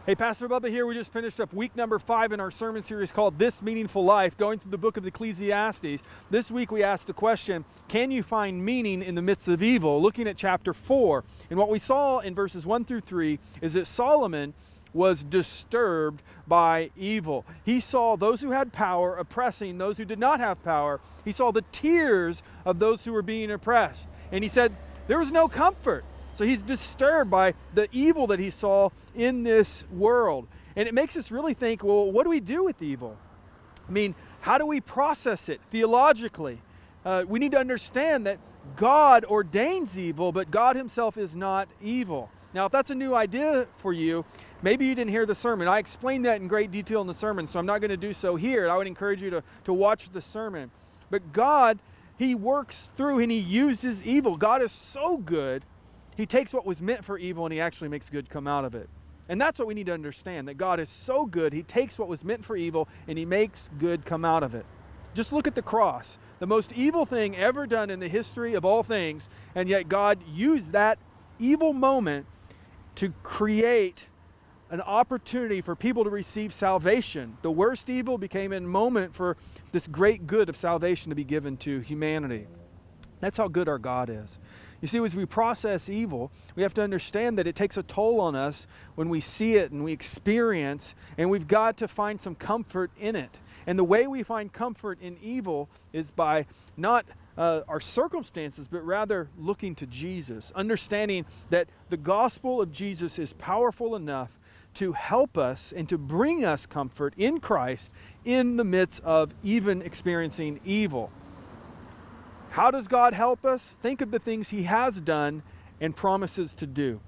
Hey, Pastor Bubba here. We just finished up week number 5 in our sermon series called This Meaningful Life, going through the book of Ecclesiastes. This week we asked the question, can you find meaning in the midst of evil? Looking at chapter 4. And what we saw in verses 1 through 3 is that Solomon was disturbed by evil. He saw those who had power oppressing those who did not have power. He saw the tears of those who were being oppressed. And he said there was no comfort. So he's disturbed by the evil that he saw in this world. And it makes us really think, well, what do we do with evil? I mean, how do we process it theologically? We need to understand that God ordains evil, but God himself is not evil. Now, if that's a new idea for you, maybe you didn't hear the sermon. I explained that in great detail in the sermon, so I'm not going to do so here. I would encourage you to watch the sermon. But God, he works through and he uses evil. God is so good. He takes what was meant for evil and he actually makes good come out of it. And that's what we need to understand, that God is so good, he takes what was meant for evil and he makes good come out of it. Just look at the cross, the most evil thing ever done in the history of all things, and yet God used that evil moment to create an opportunity for people to receive salvation. The worst evil became a moment for this great good of salvation to be given to humanity. That's how good our God is. You see, as we process evil, we have to understand that it takes a toll on us when we see it and we experience, and we've got to find some comfort in it. And the way we find comfort in evil is by not our circumstances, but rather looking to Jesus, understanding that the gospel of Jesus is powerful enough to help us and to bring us comfort in Christ in the midst of even experiencing evil. How does God help us? Think of the things he has done and promises to do.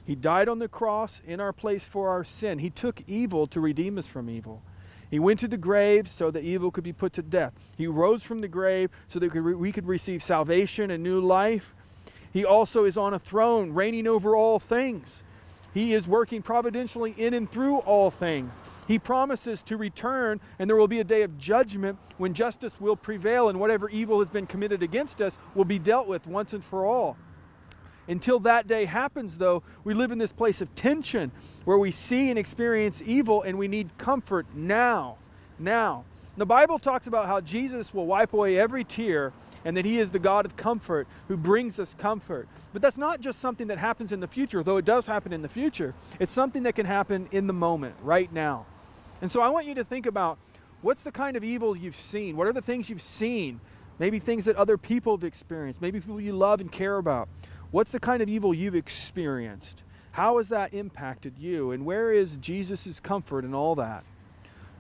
He died on the cross in our place for our sin. He took evil to redeem us from evil. He went to the grave so that evil could be put to death. He rose from the grave so that we could receive salvation and new life. He also is on a throne, reigning over all things. He is working providentially in and through all things. He promises to return, and there will be a day of judgment when justice will prevail and whatever evil has been committed against us will be dealt with once and for all. Until that day happens, though, we live in this place of tension where we see and experience evil and we need comfort now. The Bible talks about how Jesus will wipe away every tear and that he is the God of comfort who brings us comfort. But that's not just something that happens in the future, though it does happen in the future. It's something that can happen in the moment, right now. And so I want you to think about, what's the kind of evil you've seen? What are the things you've seen? Maybe things that other people have experienced. Maybe people you love and care about. What's the kind of evil you've experienced? How has that impacted you? And where is Jesus' comfort in all that?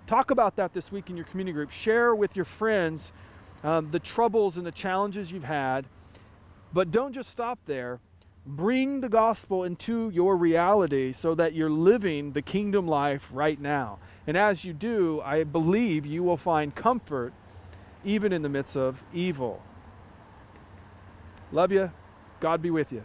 Talk about that this week in your community group. Share with your friends the troubles and the challenges you've had. But don't just stop there. Bring the gospel into your reality so that you're living the kingdom life right now. And as you do, I believe you will find comfort even in the midst of evil. Love you. God be with you.